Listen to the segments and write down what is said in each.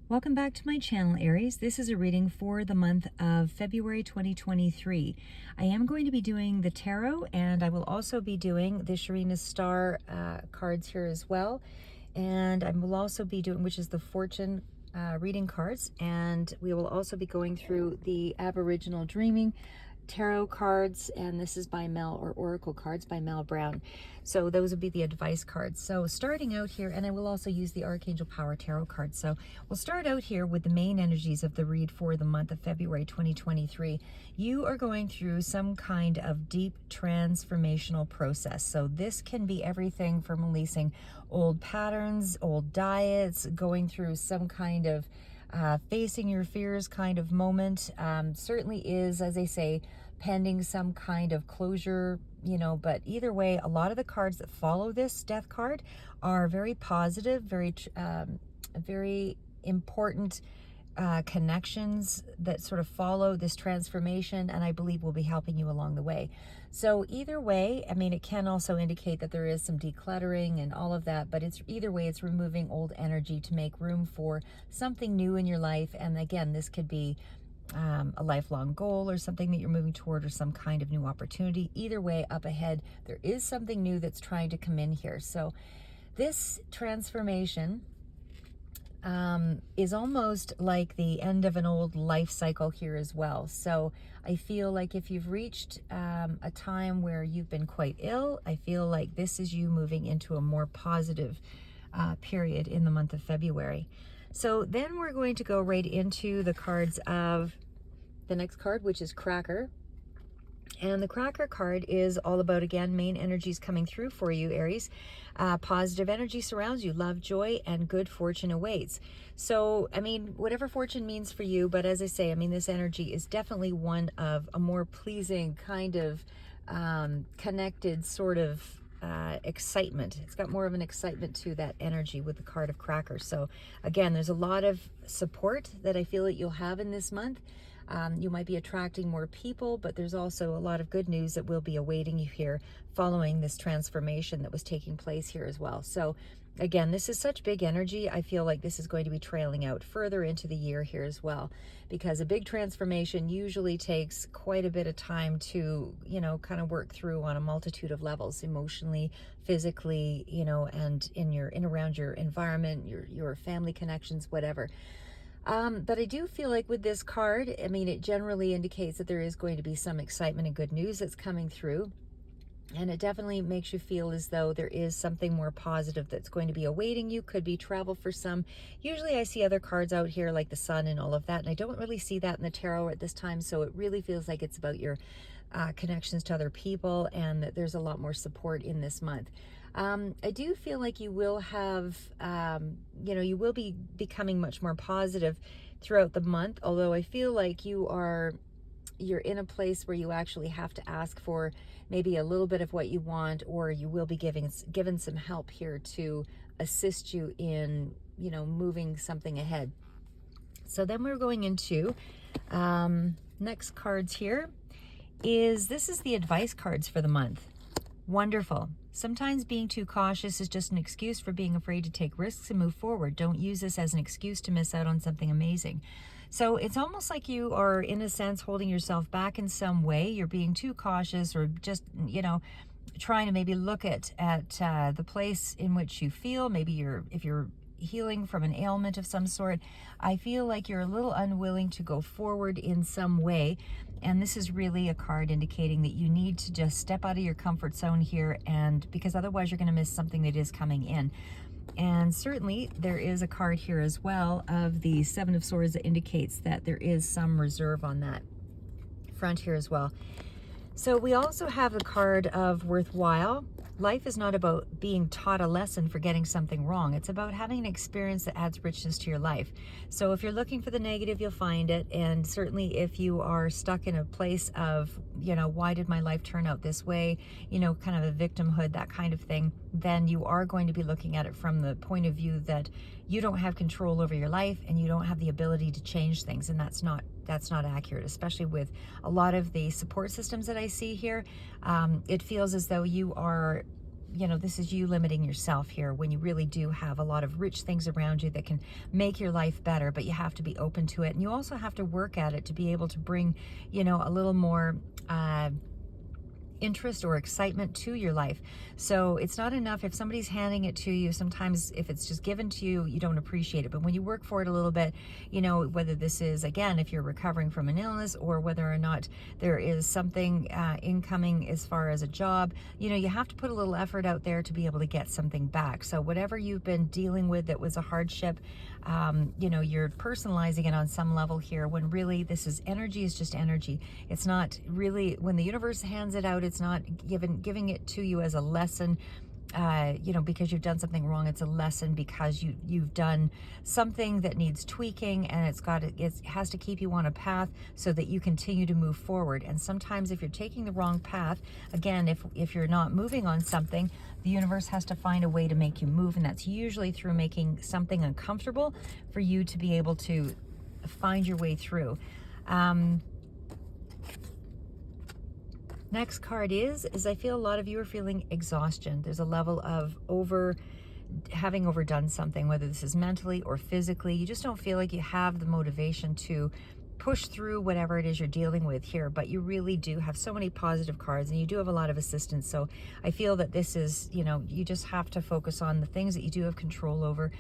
Welcome back to my channel, Aries. This is a reading for the month of February 2023. I am going to be doing the tarot, and I will also be doing the Sharina Star cards here as well. And I will also be doing, which is the fortune reading cards. And we will also be going through the Aboriginal Dreaming tarot cards, and this is by Mel, or oracle cards by Mel Brown. So those would be the advice cards. So starting out here, and I will also use the Archangel Power tarot cards. So we'll start out here with the main energies of the read for the month of February 2023. You are going through some kind of deep transformational process. So this can be everything from releasing old patterns, old diets, going through some kind of facing your fears kind of moment. Certainly is, as I say, pending some kind of closure, but either way, a lot of the cards that follow this death card are very positive, very important connections that sort of follow this transformation, and I believe will be helping you along the way. So either way, I mean, it can also indicate that there is some decluttering and all of that, but it's either way, it's removing old energy to make room for something new in your life. And again, this could be a lifelong goal or something that you're moving toward, or some kind of new opportunity. Either way, up ahead, there is something new that's trying to come in here. So this transformation is almost like the end of an old life cycle here as well. So I feel like if you've reached a time where you've been quite ill, I feel like this is you moving into a more positive period in the month of February. So then we're going to go right into the cards of the next card, which is Cracker. And the Cracker card is all about, again, main energies coming through for you, Aries. Positive energy surrounds you, love, joy, and good fortune awaits. So, I mean, whatever fortune means for you, but as I say, I mean, this energy is definitely one of a more pleasing kind of connected sort of excitement. It's got more of an excitement to that energy with the card of Cracker. So again, there's a lot of support that I feel that you'll have in this month. You might be attracting more people, but there's also a lot of good news that will be awaiting you here following this transformation that was taking place here as well. So again, this is such big energy. I feel like this is going to be trailing out further into the year here as well, because a big transformation usually takes quite a bit of time to, kind of work through on a multitude of levels, emotionally, physically, and in around your environment, your family connections, whatever. But I do feel like with this card, I mean, it generally indicates that there is going to be some excitement and good news that's coming through. And it definitely makes you feel as though there is something more positive that's going to be awaiting you. Could be travel for some. Usually I see other cards out here like the sun and all of that, and I don't really see that in the tarot at this time. So it really feels like it's about your connections to other people, and that there's a lot more support in this month. I do feel like you will have, you will be becoming much more positive throughout the month, although I feel like you're in a place where you actually have to ask for maybe a little bit of what you want, or you will be given some help here to assist you in, moving something ahead. So then we're going into next cards here. This is the advice cards for the month. Wonderful. Sometimes being too cautious is just an excuse for being afraid to take risks and move forward. Don't use this as an excuse to miss out on something amazing. So it's almost like you are, in a sense, holding yourself back in some way. You're being too cautious, or just, trying to maybe look at the place in which you feel. Maybe if you're healing from an ailment of some sort, I feel like you're a little unwilling to go forward in some way. And this is really a card indicating that you need to just step out of your comfort zone here, and because otherwise you're going to miss something that is coming in. And certainly there is a card here as well of the Seven of Swords that indicates that there is some reserve on that front here as well. So we also have a card of Worthwhile. Life is not about being taught a lesson for getting something wrong. It's about having an experience that adds richness to your life. So if you're looking for the negative, you'll find it. And certainly if you are stuck in a place of, why did my life turn out this way, kind of a victimhood, that kind of thing, then you are going to be looking at it from the point of view that you don't have control over your life and you don't have the ability to change things. And that's not accurate, especially with a lot of the support systems that I see here. It feels as though you are you know, this is you limiting yourself here when you really do have a lot of rich things around you that can make your life better, but you have to be open to it. And you also have to work at it to be able to bring, you know, a little more interest or excitement to your life. So it's not enough if somebody's handing it to you. Sometimes if it's just given to you, you don't appreciate it. But when you work for it a little bit, you know, whether this is, again, if you're recovering from an illness or whether or not there is something incoming as far as a job, you know, you have to put a little effort out there to be able to get something back. So whatever you've been dealing with that was a hardship, you know, you're personalizing it on some level here, when really this is energy, is just energy. It's not really, when the universe hands it out, it's not giving it to you as a lesson, you know, because you've done something wrong. It's a lesson because you've done something that needs tweaking, and it has to keep you on a path so that you continue to move forward. And sometimes if you're taking the wrong path, again, if you're not moving on something, the universe has to find a way to make you move, and that's usually through making something uncomfortable for you to be able to find your way through. Next card is I feel a lot of you are feeling exhaustion. There's a level of having overdone something, whether this is mentally or physically. You just don't feel like you have the motivation to push through whatever it is you're dealing with here, but you really do have so many positive cards, and you do have a lot of assistance. So I feel that this is, you know, you just have to focus on the things that you do have control over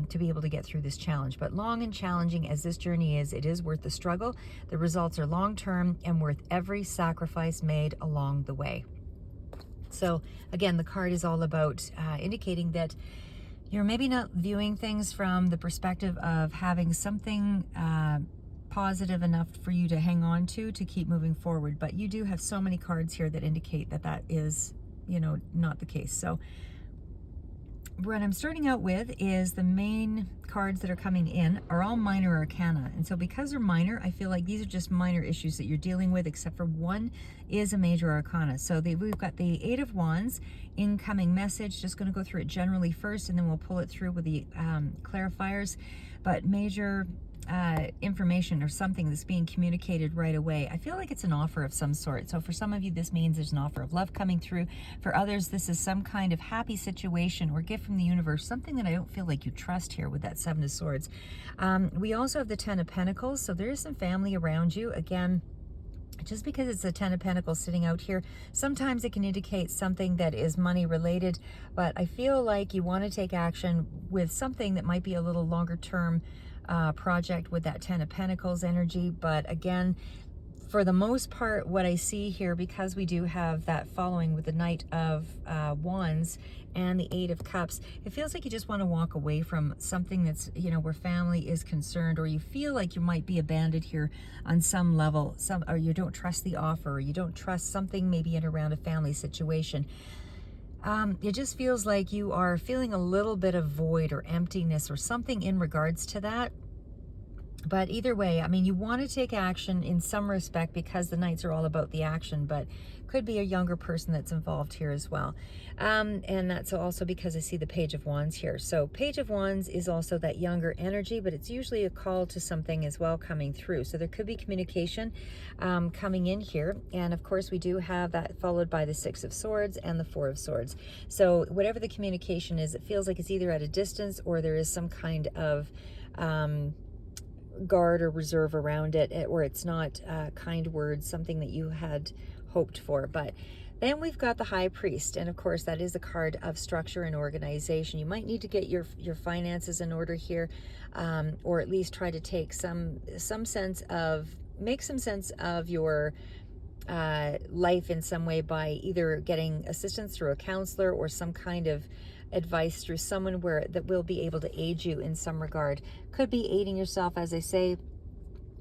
to be able to get through this challenge. But long and challenging as this journey is, it is worth the struggle. The results are long-term and worth every sacrifice made along the way. So again, the card is all about indicating that you're maybe not viewing things from the perspective of having something positive enough for you to hang on to keep moving forward. But you do have so many cards here that indicate that that is, you know, not the case. So what I'm starting out with is the main cards that are coming in are all minor arcana. And so because they're minor, I feel like these are just minor issues that you're dealing with, except for one is a major arcana. So we've got the Eight of Wands, incoming message. Just going to go through it generally first, and then we'll pull it through with the clarifiers. But major information or something that's being communicated right away. I feel like it's an offer of some sort. So for some of you, this means there's an offer of love coming through. For others, this is some kind of happy situation or gift from the universe, something that I don't feel like you trust here with that Seven of Swords. We also have the Ten of Pentacles. So there is some family around you. Again, just because it's a Ten of Pentacles sitting out here, sometimes it can indicate something that is money related, but I feel like you want to take action with something that might be a little longer term project with that Ten of Pentacles energy. But again, for the most part, what I see here, because we do have that following with the Knight of Wands and the Eight of Cups, it feels like you just want to walk away from something that's, you know, where family is concerned, or you feel like you might be abandoned here on some level, or you don't trust the offer, or you don't trust something maybe in around a family situation. It just feels like you are feeling a little bit of void or emptiness or something in regards to that. But either way, I mean, you want to take action in some respect because the Knights are all about the action, but could be a younger person that's involved here as well. And that's also because I see the Page of Wands here. So Page of Wands is also that younger energy, but it's usually a call to something as well coming through. So there could be communication coming in here. And of course, we do have that followed by the Six of Swords and the Four of Swords. So whatever the communication is, it feels like it's either at a distance or there is some kind of guard or reserve around it, or it's not kind words, something that you had hoped for. But then we've got the High Priest, and of course that is a card of structure and organization. You might need to get your finances in order here, or at least try to take make some sense of your life in some way by either getting assistance through a counselor or some kind of advice through someone that will be able to aid you in some regard. Could be aiding yourself, as I say.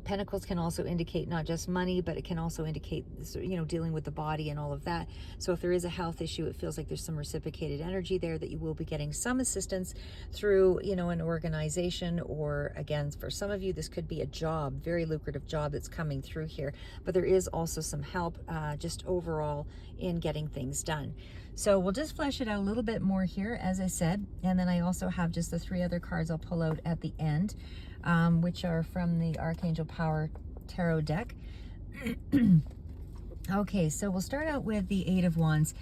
Pentacles can also indicate not just money, but it can also indicate, you know, dealing with the body and all of that. So if there is a health issue, it feels like there's some reciprocated energy there that you will be getting some assistance through, you know, an organization, or again, for some of you, this could be a job, very lucrative job that's coming through here. But there is also some help just overall in getting things done. So we'll just flesh it out a little bit more here, as I said. And then I also have just the three other cards I'll pull out at the end, which are from the Archangel Power Tarot deck. Okay, so we'll start out with the Eight of Wands.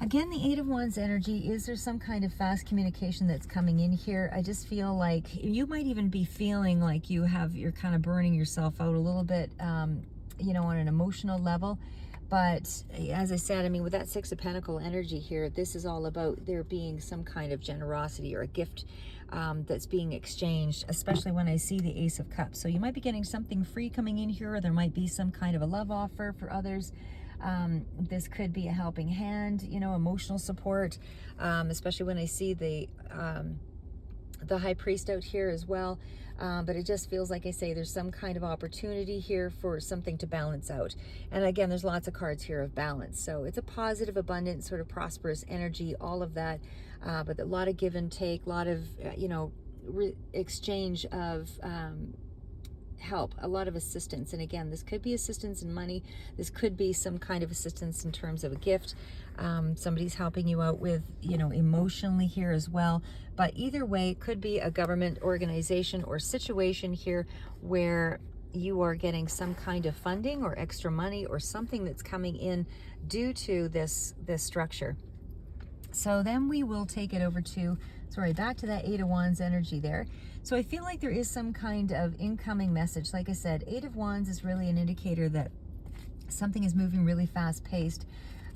Again, the Eight of Wands energy, is there some kind of fast communication that's coming in here? I just feel like you might even be feeling like you're kind of burning yourself out a little bit, you know, on an emotional level. But as I said, I mean, with that Six of Pentacle energy here, this is all about there being some kind of generosity or a gift that's being exchanged, especially when I see the Ace of Cups. So you might be getting something free coming in here, or there might be some kind of a love offer for others. This could be a helping hand, you know, emotional support, especially when I see the High Priest out here as well. But it just feels like, I say, there's some kind of opportunity here for something to balance out. And again, there's lots of cards here of balance. So it's a positive, abundant, sort of prosperous energy, all of that. But a lot of give and take, a lot of, you know, exchange of help, a lot of assistance. And again, this could be assistance in money. This could be some kind of assistance in terms of a gift. Somebody's helping you out with, you know, emotionally here as well. But either way, it could be a government organization or situation here where you are getting some kind of funding or extra money or something that's coming in due to this structure. So then we will take it over to, sorry, back to that Eight of Wands energy there. So I feel like there is some kind of incoming message. Like I said, Eight of Wands is really an indicator that something is moving really fast paced.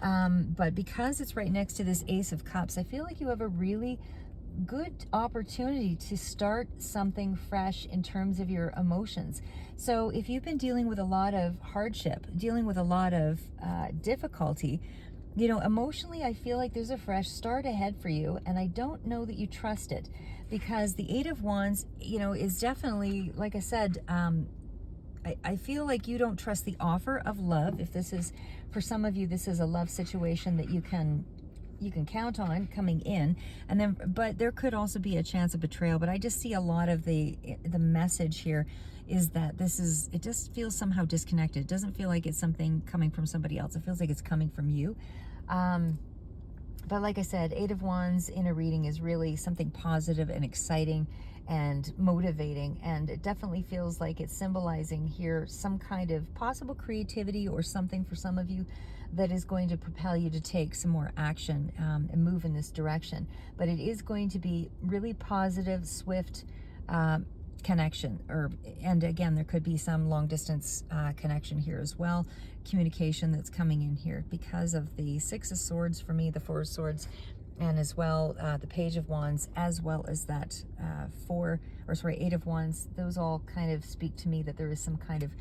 But because it's right next to this Ace of Cups, I feel like you have a really good opportunity to start something fresh in terms of your emotions. So if you've been dealing with a lot of hardship, dealing with a lot of difficulty, you know, emotionally, I feel like there's a fresh start ahead for you, and I don't know that you trust it, because the Eight of Wands, you know, is definitely, like I said, I feel like you don't trust the offer of love. If this is, for some of you, this is a love situation that you can count on coming in, and then, but there could also be a chance of betrayal. But I just see a lot of the message here is that this is, it just feels somehow disconnected. It doesn't feel like it's something coming from somebody else. It feels like it's coming from you. But like I said, Eight of Wands in a reading is really something positive and exciting and motivating, and it definitely feels like it's symbolizing here some kind of possible creativity or something for some of you that is going to propel you to take some more action and move in this direction. But it is going to be really positive, swift connection, and again, there could be some long distance connection here as well, communication that's coming in here because of the Six of Swords for me, the Four of Swords, and as well the Page of Wands, as well as that Eight of Wands. Those all kind of speak to me that there is some kind of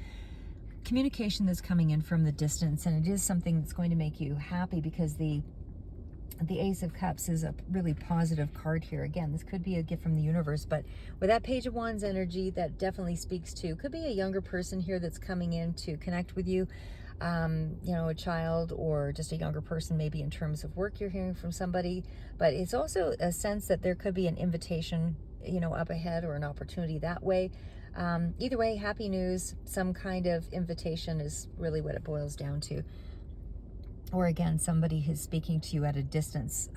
communication that's coming in from the distance, and it is something that's going to make you happy, because the Ace of Cups is a really positive card here. Again, this could be a gift from the universe, but with that Page of Wands energy, that definitely speaks to, could be a younger person here that's coming in to connect with you, you know, a child or just a younger person, maybe in terms of work you're hearing from somebody. But it's also a sense that there could be an invitation, you know, up ahead, or an opportunity that way. Either way, happy news, some kind of invitation is really what it boils down to. Or again, somebody who's speaking to you at a distance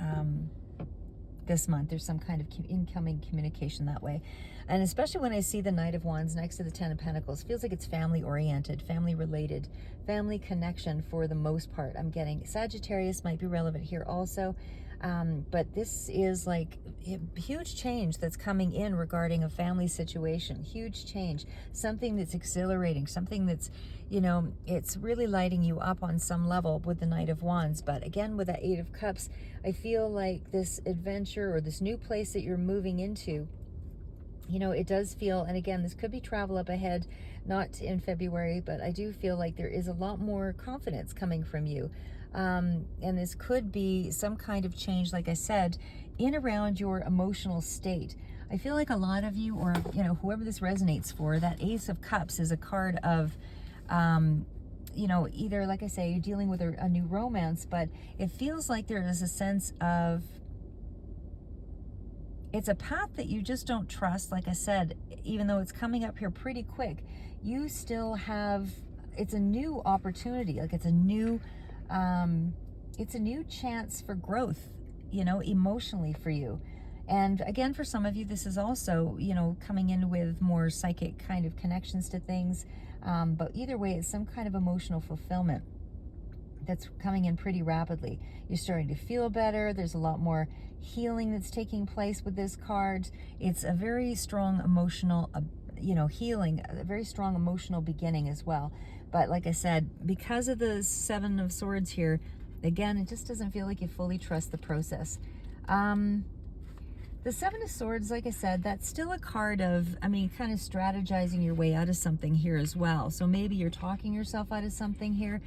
this month. There's some kind of incoming communication that way. And especially when I see the Knight of Wands next to the Ten of Pentacles, feels like it's family oriented, family related, family connection for the most part. I'm getting Sagittarius might be relevant here also. But this is like a huge change that's coming in regarding a family situation, huge change, something that's exhilarating, something that's, you know, it's really lighting you up on some level with the Knight of Wands. But again, with that Eight of Cups, I feel like this adventure or this new place that you're moving into, you know, it does feel, and again, this could be travel up ahead, not in February, but I do feel like there is a lot more confidence coming from you. And this could be some kind of change, like I said, in around your emotional state. I feel like a lot of you, or, you know, whoever this resonates for, that Ace of Cups is a card of, you know, either, like I say, you're dealing with a new romance, but it feels like there is a sense of, it's a path that you just don't trust. Like I said, even though it's coming up here pretty quick, you still have, it's a new opportunity. Like it's a new chance for growth, you know, emotionally for you. And again, for some of you, this is also, you know, coming in with more psychic kind of connections to things. But either way, it's some kind of emotional fulfillment that's coming in pretty rapidly. You're starting to feel better. There's a lot more healing that's taking place with this card. It's a very strong emotional, healing, a very strong emotional beginning as well. But like I said, because of the Seven of Swords here, again, it just doesn't feel like you fully trust the process. The Seven of Swords, like I said, that's still a card of, kind of strategizing your way out of something here as well. So maybe you're talking yourself out of something here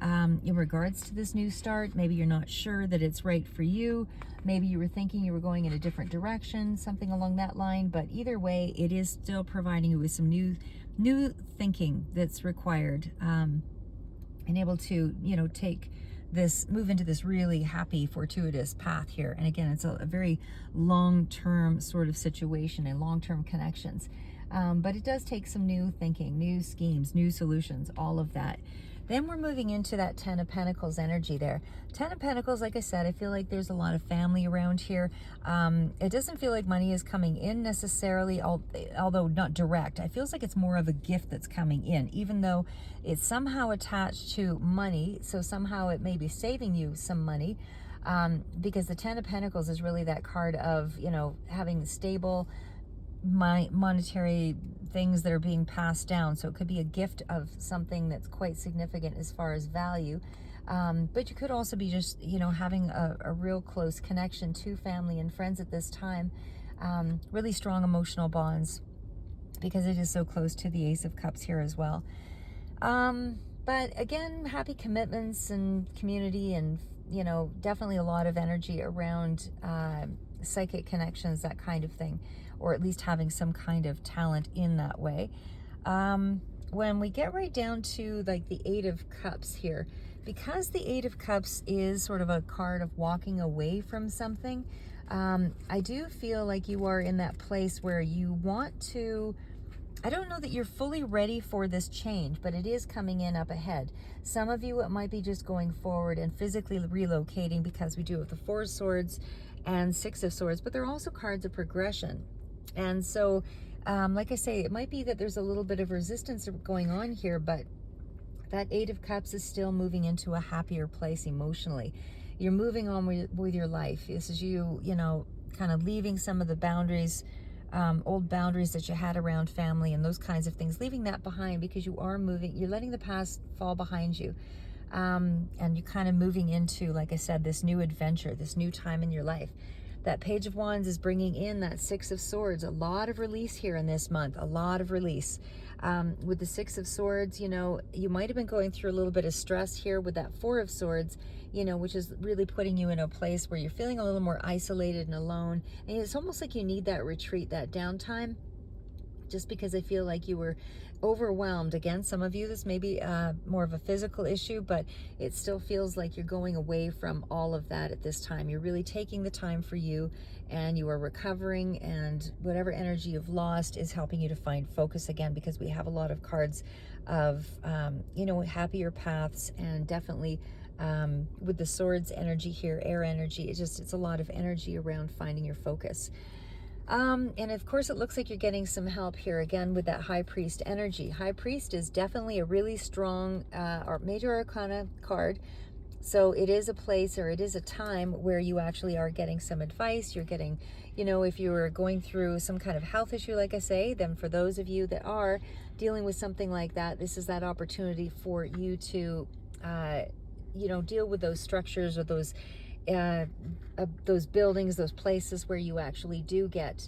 in regards to this new start. Maybe you're not sure that it's right for you. Maybe you were thinking you were going in a different direction, something along that line. But either way, it is still providing you with some new thinking that's required, and able to, move into this really happy, fortuitous path here. And again, it's a very long-term sort of situation and long-term connections. But it does take some new thinking, new schemes, new solutions, all of that. Then we're moving into that Ten of Pentacles energy there. Ten of Pentacles, like I said, I feel like there's a lot of family around here. It doesn't feel like money is coming in necessarily, although not direct. It feels like it's more of a gift that's coming in, even though it's somehow attached to money. So somehow it may be saving you some money, because the Ten of Pentacles is really that card of, having stable monetary things that are being passed down. So it could be a gift of something that's quite significant as far as value, but you could also be just having a real close connection to family and friends at this time. Really strong emotional bonds, because it is so close to the Ace of Cups here as well. But again, happy commitments and community, and definitely a lot of energy around psychic connections, that kind of thing, or at least having some kind of talent in that way. When we get right down to like the Eight of Cups here, because the Eight of Cups is sort of a card of walking away from something, I do feel like you are in that place where you want to, I don't know that you're fully ready for this change, but it is coming in up ahead. Some of you, it might be just going forward and physically relocating, because we do have the Four of Swords and Six of Swords, but they're also cards of progression. And so, like I say, it might be that there's a little bit of resistance going on here, but that Eight of Cups is still moving into a happier place emotionally. You're moving on with your life. This is you, kind of leaving some of the boundaries, old boundaries that you had around family and those kinds of things, leaving that behind, because you are moving, you're letting the past fall behind you. And you're kind of moving into, like I said, this new adventure, this new time in your life. That Page of Wands is bringing in that Six of Swords. A lot of release here in this month, a lot of release. With the Six of Swords, you might have been going through a little bit of stress here with that Four of Swords, which is really putting you in a place where you're feeling a little more isolated and alone. And it's almost like you need that retreat, that downtime, just because I feel like you were overwhelmed. Again, some of you, this may be more of a physical issue, but it still feels like you're going away from all of that at this time. You're really taking the time for you, and you are recovering, and whatever energy you've lost is helping you to find focus again, because we have a lot of cards of, happier paths, and definitely with the Swords energy here, air energy, it's a lot of energy around finding your focus. And of course, it looks like you're getting some help here again with that High Priest energy. High Priest is definitely a really strong or major arcana card. So it is a place, or it is a time where you actually are getting some advice. You're getting, if you were going through some kind of health issue, like I say, then for those of you that are dealing with something like that, this is that opportunity for you to, deal with those structures, or those buildings, those places where you actually do get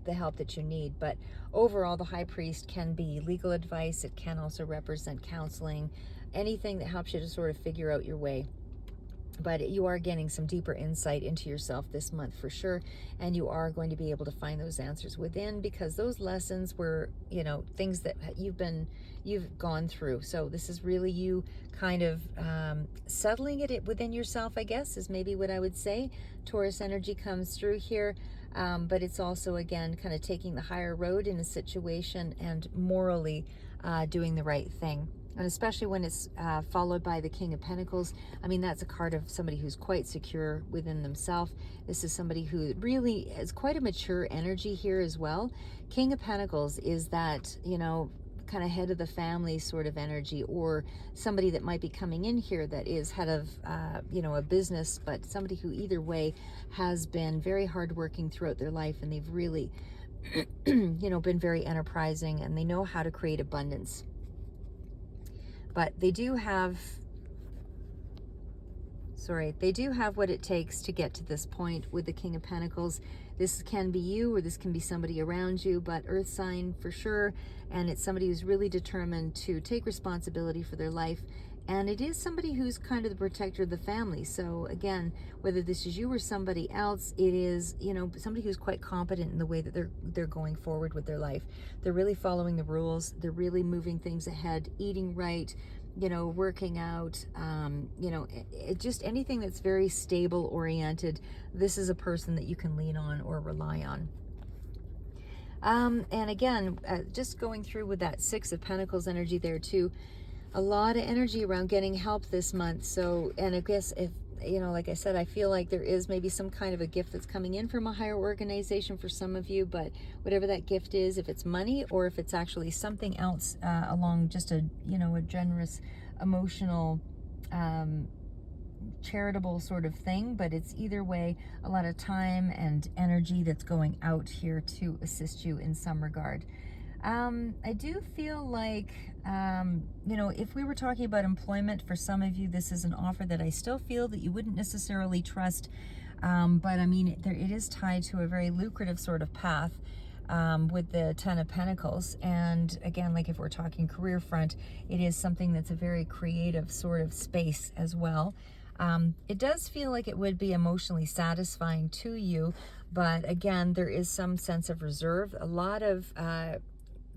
the help that you need. But overall, the High Priest can be legal advice. It can also represent counseling, anything that helps you to sort of figure out your way. But you are getting some deeper insight into yourself this month for sure, and you are going to be able to find those answers within, because those lessons were, things that you've gone through. So this is really you kind of settling it within yourself, I guess, is maybe what I would say. Taurus energy comes through here, but it's also, again, kind of taking the higher road in a situation and morally doing the right thing. And especially when it's followed by the King of Pentacles. That's a card of somebody who's quite secure within themselves. This is somebody who really is quite a mature energy here as well. King of Pentacles is that, kind of head of the family sort of energy, or somebody that might be coming in here that is head of, a business, but somebody who either way has been very hardworking throughout their life, and they've really, been very enterprising, and they know how to create abundance. But they do have what it takes to get to this point with the King of Pentacles. This can be you, or this can be somebody around you, but earth sign for sure. And it's somebody who's really determined to take responsibility for their life. And it is somebody who's kind of the protector of the family. So again, whether this is you or somebody else, it is, somebody who's quite competent in the way that they're going forward with their life. They're really following the rules. They're really moving things ahead, eating right, working out, just anything that's very stable oriented. This is a person that you can lean on or rely on. And again, just going through with that Six of Pentacles energy there too, a lot of energy around getting help this month. So, and I guess if, like I said, I feel like there is maybe some kind of a gift that's coming in from a higher organization for some of you, but whatever that gift is, if it's money or if it's actually something else along just a generous, emotional, charitable sort of thing, but it's either way a lot of time and energy that's going out here to assist you in some regard. I do feel like, if we were talking about employment, for some of you, this is an offer that I still feel that you wouldn't necessarily trust. But I mean, it is tied to a very lucrative sort of path with the Ten of Pentacles. And again, like if we're talking career front, it is something that's a very creative sort of space as well. It does feel like it would be emotionally satisfying to you, but again, there is some sense of reserve, a lot of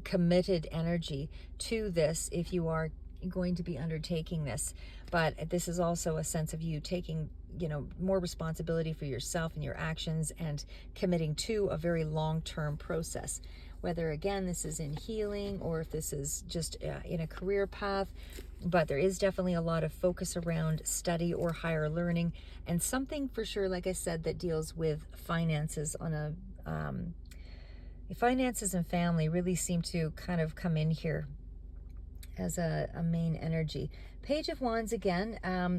committed energy to this if you are going to be undertaking this. But this is also a sense of you taking more responsibility for yourself and your actions, and committing to a very long-term process, whether again this is in healing or if this is just in a career path. But there is definitely a lot of focus around study or higher learning, and something for sure, like I said, that deals with finances on a finances and family really seem to kind of come in here as a main energy. Page of Wands again,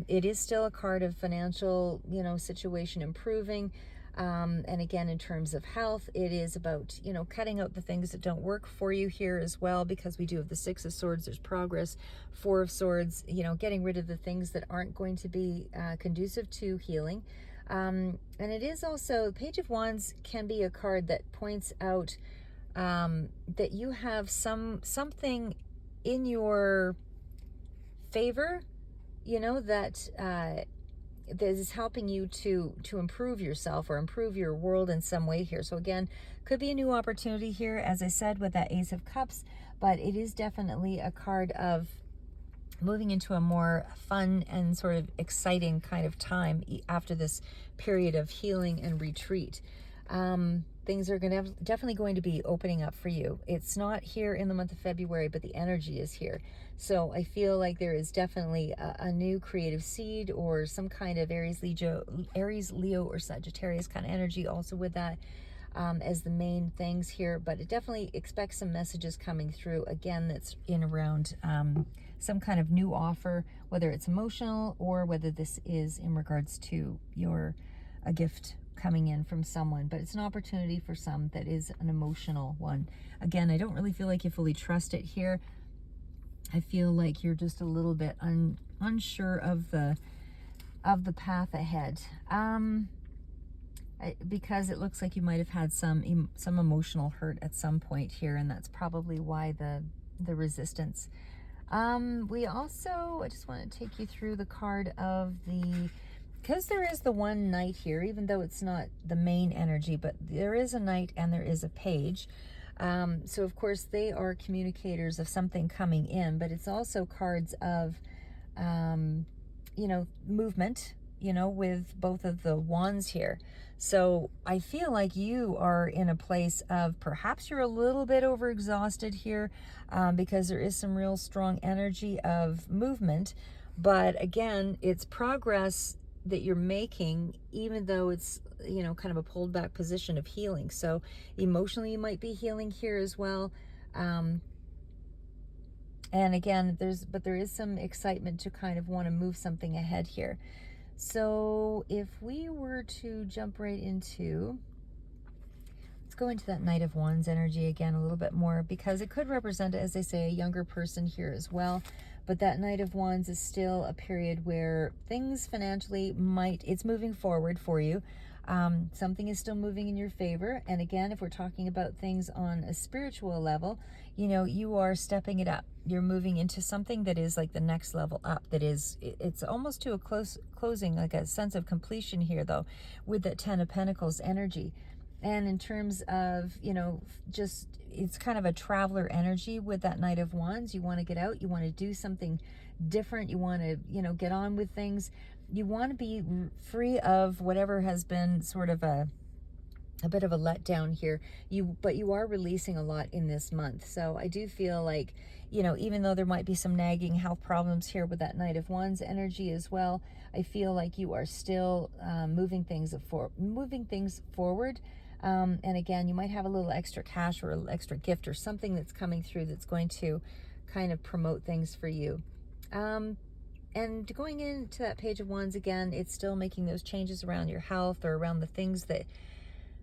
it is still a card of financial, situation improving. And again, in terms of health, it is about, cutting out the things that don't work for you here as well, because we do have the Six of Swords, there's progress. Four of Swords, getting rid of the things that aren't going to be conducive to healing. And it is also, Page of Wands can be a card that points out that you have something in your favor, that is helping you to improve yourself or improve your world in some way here. So again, could be a new opportunity here, as I said, with that Ace of Cups, but it is definitely a card of moving into a more fun and sort of exciting kind of time after this period of healing and retreat. Things are definitely going to be opening up for you. It's not here in the month of February, but the energy is here. So I feel like there is definitely a new creative seed, or some kind of Aries, Leo, or Sagittarius kind of energy also with that as the main things here. But it definitely expects some messages coming through, again, that's in around some kind of new offer, whether it's emotional or whether this is in regards to a gift coming in from someone. But it's an opportunity for some that is an emotional one. Again, I don't really feel like you fully trust it here. I feel like you're just a little bit unsure of the path ahead, because it looks like you might have had some emotional hurt at some point here, and that's probably why the resistance. We also, I just want to take you through the card of because there is the one Knight here, even though it's not the main energy, but there is a Knight and there is a Page. So of course they are communicators of something coming in, but it's also cards of, movement, with both of the wands here. So I feel like you are in a place of perhaps you're a little bit overexhausted here, because there is some real strong energy of movement. But again, it's progress that you're making, even though it's, kind of a pulled back position of healing. So emotionally, you might be healing here as well. And again, there is some excitement to kind of want to move something ahead here. So if we were to jump right into, let's go into that Knight of Wands energy again a little bit more, because it could represent, as they say, a younger person here as well. But that Knight of Wands is still a period where things financially it's moving forward for you. Something is still moving in your favor. And again, if we're talking about things on a spiritual level, you are stepping it up. You're moving into something that is like the next level up. It's almost to a closing, like a sense of completion here, though, with that Ten of Pentacles energy. And in terms of, just it's kind of a traveler energy with that Knight of Wands. You want to get out, you want to do something different, you want to, get on with things. You want to be free of whatever has been sort of a bit of a letdown here. But you are releasing a lot in this month. So I do feel like, even though there might be some nagging health problems here with that Knight of Wands energy as well, I feel like you are still moving things forward. And again, you might have a little extra cash or a little extra gift or something that's coming through that's going to kind of promote things for you. And going into that Page of Wands again, it's still making those changes around your health or around the things that,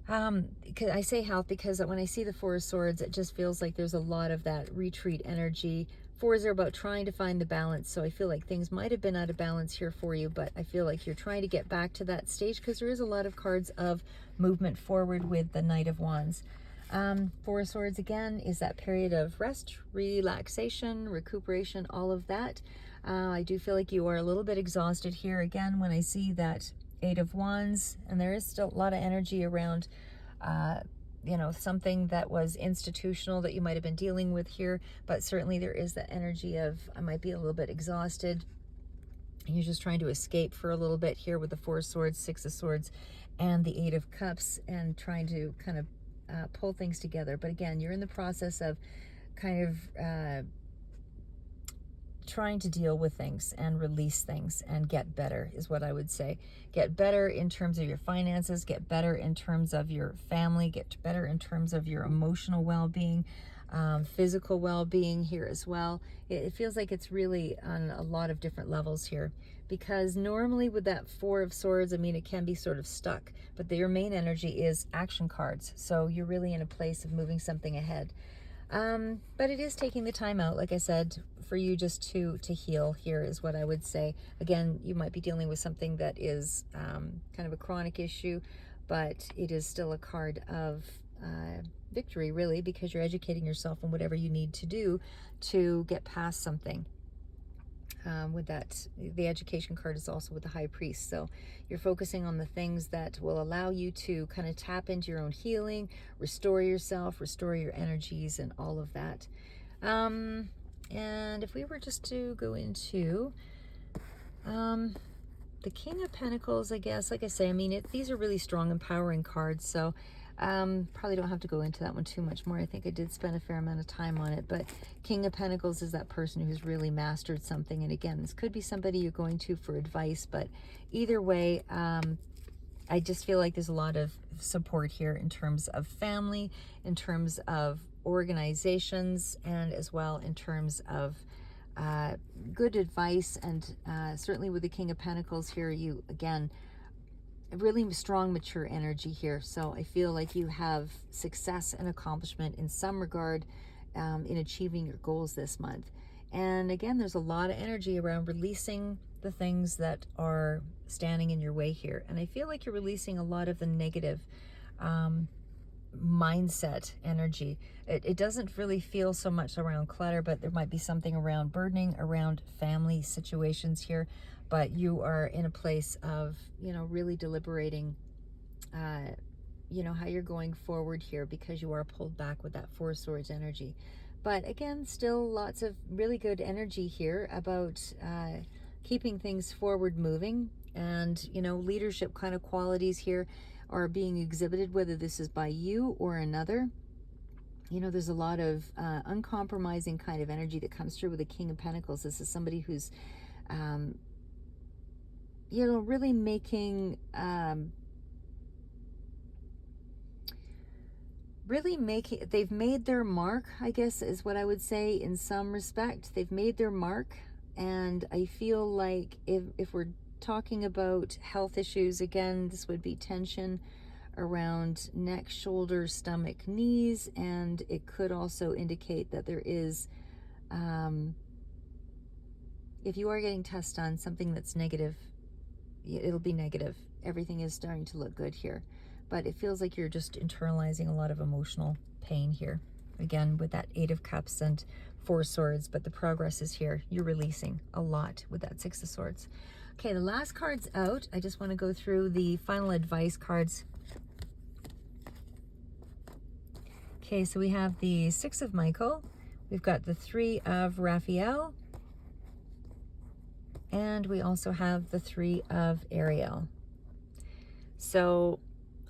I say health because when I see the Four of Swords, it just feels like there's a lot of that retreat energy. Fours are about trying to find the balance, so I feel like things might have been out of balance here for you, but I feel like you're trying to get back to that stage because there is a lot of cards of movement forward with the Knight of Wands. Four of Swords again is that period of rest, relaxation, recuperation, all of that. I do feel like you are a little bit exhausted here again when I see that Eight of Wands, and there is still a lot of energy around something that was institutional that you might have been dealing with here, but certainly there is that energy of I might be a little bit exhausted. You're just trying to escape for a little bit here with the Four of Swords, Six of Swords, and the Eight of Cups, and trying to kind of pull things together. But again, you're in the process of kind of trying to deal with things and release things and get better is what I would say. Get better in terms of your finances, get better in terms of your family, get better in terms of your emotional well-being, physical well-being here as well. It feels like it's really on a lot of different levels here, because normally with that Four of Swords, I mean, it can be sort of stuck, but your main energy is action cards. So you're really in a place of moving something ahead. But it is taking the time out, like I said, for you just to heal here is what I would say. Again, you might be dealing with something that is kind of a chronic issue, but it is still a card of victory, really, because you're educating yourself on whatever you need to do to get past something. With that, the education card is also with the High Priest. So you're focusing on the things that will allow you to kind of tap into your own healing, restore yourself, restore your energies, and all of that. And if we were just to go into the King of Pentacles, I guess, like I say, I mean, these are really strong, empowering cards. So probably don't have to go into that one too much more. I think I did spend a fair amount of time on it. But King of Pentacles is that person who's really mastered something. And again, this could be somebody you're going to for advice. But either way, I just feel like there's a lot of support here in terms of family, in terms of organizations, and as well in terms of good advice. And certainly with the King of Pentacles here, you, again, really strong, mature energy here. So I feel like you have success and accomplishment in some regard in achieving your goals this month. And again, there's a lot of energy around releasing the things that are standing in your way here. And I feel like you're releasing a lot of the negative mindset energy. It doesn't really feel so much around clutter, but there might be something around burdening, around family situations here. But you are in a place of, really deliberating, how you're going forward here, because you are pulled back with that Four Swords energy. But again, still lots of really good energy here about keeping things forward moving. And, leadership kind of qualities here are being exhibited, whether this is by you or another. There's a lot of uncompromising kind of energy that comes through with the King of Pentacles. This is somebody who's really making really they've made their mark, I guess is what I would say in some respect. They've made their mark, and I feel like if we're talking about health issues, again, this would be tension around neck, shoulders, stomach, knees, and it could also indicate that there is, if you are getting tests done, something that's negative, it'll be negative. Everything is starting to look good here, but it feels like you're just internalizing a lot of emotional pain here. Again, with that 8 of Cups and 4 Swords, but the progress is here. You're releasing a lot with that 6 of Swords. Okay, the last card's out. I just want to go through the final advice cards. Okay, so we have the 6 of Michael. We've got the 3 of Raphael. And we also have the 3 of Ariel. So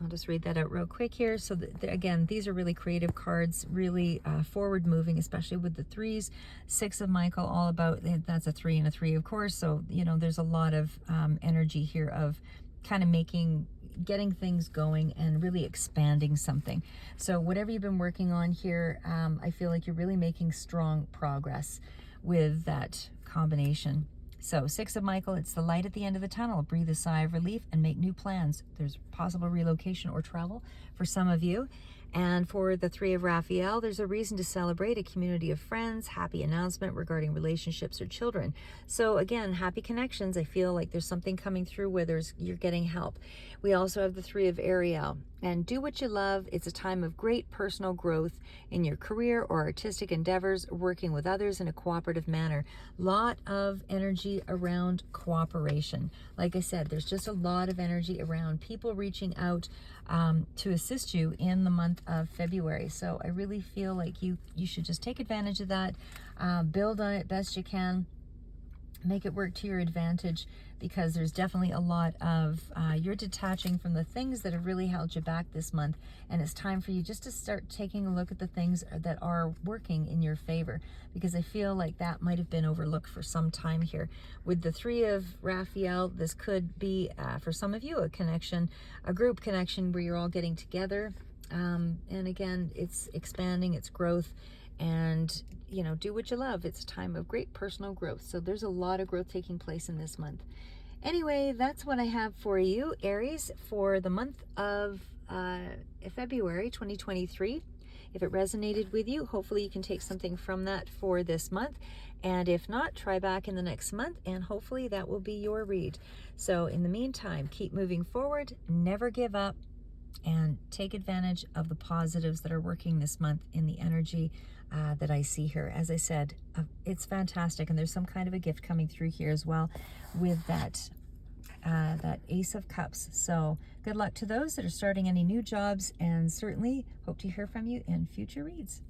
I'll just read that out real quick here. So again, these are really creative cards, really forward moving, especially with the 3s. 6 of Michael, all about, that's a 3 and a 3, of course. So, you know, there's a lot of energy here of kind of getting things going and really expanding something. So whatever you've been working on here, I feel like you're really making strong progress with that combination. So 6 of Michael, it's the light at the end of the tunnel. Breathe a sigh of relief and make new plans. There's possible relocation or travel for some of you. And for the 3 of Raphael, there's a reason to celebrate, a community of friends, happy announcement regarding relationships or children. So again, happy connections. I feel like there's something coming through where you're getting help. We also have the 3 of Ariel. And do what you love. It's a time of great personal growth in your career or artistic endeavors, working with others in a cooperative manner. Lot of energy around cooperation. Like I said, there's just a lot of energy around people reaching out to assist you in the month of February. So I really feel like you should just take advantage of that, build on it best you can, make it work to your advantage, because there's definitely a lot of you're detaching from the things that have really held you back this month, and it's time for you just to start taking a look at the things that are working in your favor, because I feel like that might have been overlooked for some time here. With the 3 of Raphael, this could be for some of you a group connection where you're all getting together, and again, it's expanding, it's growth, and you know, do what you love. It's a time of great personal growth. So there's a lot of growth taking place in this month. Anyway, that's what I have for you, Aries, for the month of February 2023. If it resonated with you, hopefully you can take something from that for this month. And if not, try back in the next month, and hopefully that will be your read. So in the meantime, keep moving forward, never give up, and take advantage of the positives that are working this month in the energy that I see here. As I said, it's fantastic, and there's some kind of a gift coming through here as well with that Ace of Cups. So good luck to those that are starting any new jobs, and certainly hope to hear from you in future reads.